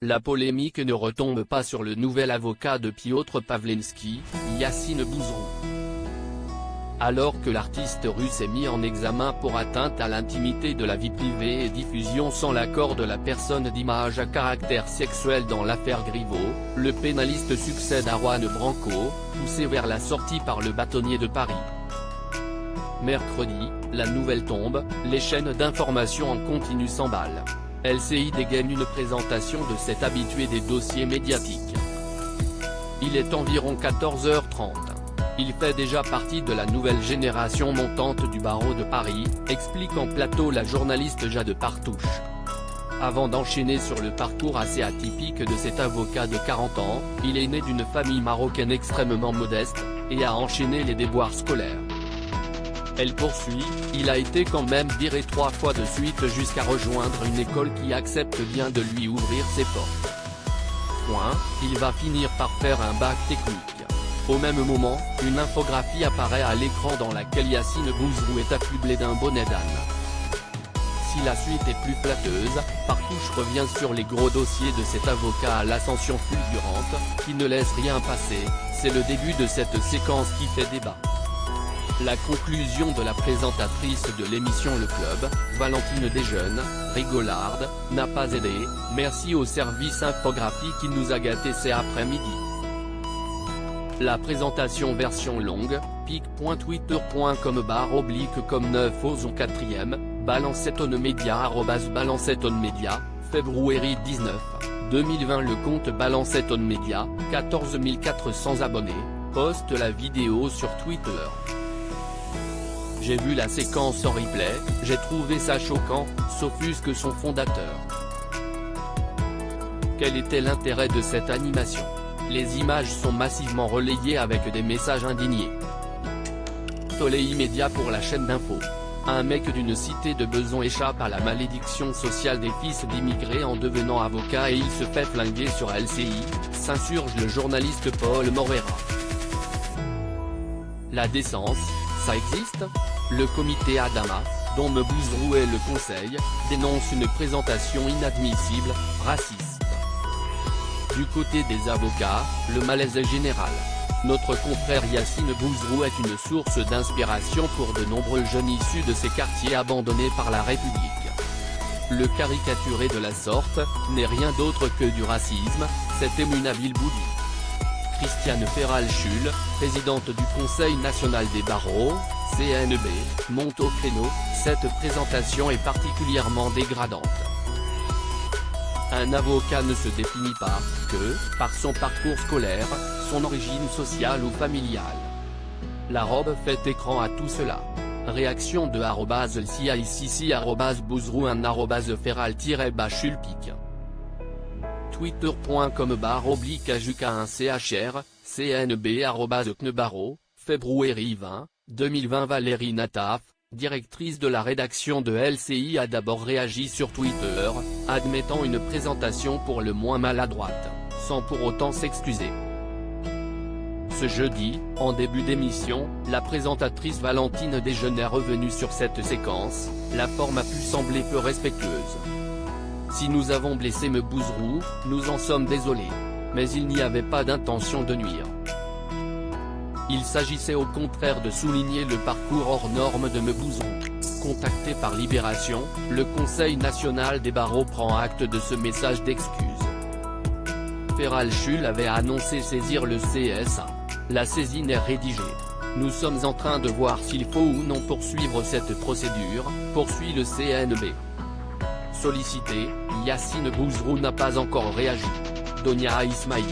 La polémique ne retombe pas sur le nouvel avocat de Piotr Pawlenski, Yacine Bouzrou. Alors que l'artiste russe est mis en examen pour atteinte à l'intimité de la vie privée et diffusion sans l'accord de la personne d'images à caractère sexuel dans l'affaire Griveaux, le pénaliste succède à Juan Branco, poussé vers la sortie par le bâtonnier de Paris. Mercredi, la nouvelle tombe, les chaînes d'information en continu s'emballent. LCI dégaine une présentation de cet habitué des dossiers médiatiques. Il est environ 14h30. Il fait déjà partie de la nouvelle génération montante du barreau de Paris, explique en plateau la journaliste Jade Partouche. Avant d'enchaîner sur le parcours assez atypique de cet avocat de 40 ans, il est né d'une famille marocaine extrêmement modeste, et a enchaîné les déboires scolaires. Elle poursuit, il a été quand même viré 3 fois de suite jusqu'à rejoindre une école qui accepte bien de lui ouvrir ses portes. Il va finir par faire un bac technique. Au même moment, une infographie apparaît à l'écran dans laquelle Yacine Bouzrou est affublé d'un bonnet d'âne. Si la suite est plus flatteuse, Partouche revient sur les gros dossiers de cet avocat à l'ascension fulgurante, qui ne laisse rien passer. C'est le début de cette séquence qui fait débat. La conclusion de la présentatrice de l'émission Le Club, Valentine Desjeunes, rigolarde, n'a pas aidé, merci au service infographie qui nous a gâtés cet après-midi. La présentation version longue, pic.twitter.com/comme 9 aux 4e, Balancetonmedia @Balancetonmedia, février 19, 2020. Le compte Balancetonmedia, 14 400 abonnés, poste la vidéo sur Twitter. J'ai vu la séquence en replay, j'ai trouvé ça choquant, s'offusque son fondateur. Quel était l'intérêt de cette animation? Les images sont massivement relayées avec des messages indignés. Tollé immédiat pour la chaîne d'info. Un mec d'une cité de Besançon échappe à la malédiction sociale des fils d'immigrés en devenant avocat et il se fait flinguer sur LCI, s'insurge le journaliste Paul Morera. La décence, ça existe? Le comité Adama, dont Bouzrou est le conseil, dénonce une présentation inadmissible, raciste. Du côté des avocats, le malaise est général. Notre confrère Yacine Bouzrou est une source d'inspiration pour de nombreux jeunes issus de ces quartiers abandonnés par la République. Le caricaturer de la sorte, n'est rien d'autre que du racisme, c'est Emunaville Boudi. Christiane Ferral-Schul, présidente du Conseil national des barreaux, CNB, monte au créneau. Cette présentation est particulièrement dégradante. Un avocat ne se définit pas que par son parcours scolaire, son origine sociale ou familiale. La robe fait écran à tout cela. Réaction de @LCICC @Bouzrou1 @Ferral-Schulpic. Twitter.com/Ajuka1CHR, CNB @Knebaro, février 20, 2020. Valérie Nataf, directrice de la rédaction de LCI, a d'abord réagi sur Twitter, admettant une présentation pour le moins maladroite, sans pour autant s'excuser. Ce jeudi, en début d'émission, la présentatrice Valentine Desjeunes est revenue sur cette séquence, la forme a pu sembler peu respectueuse. Si nous avons blessé Bouzrou, nous en sommes désolés. Mais il n'y avait pas d'intention de nuire. Il s'agissait au contraire de souligner le parcours hors norme de Bouzrou. Contacté par Libération, le Conseil national des barreaux prend acte de ce message d'excuse. Ferral-Schul avait annoncé saisir le CSA. La saisine est rédigée. Nous sommes en train de voir s'il faut ou non poursuivre cette procédure, poursuit le CNB. Sollicité, Yacine Bouzrou n'a pas encore réagi. Donia Ismail.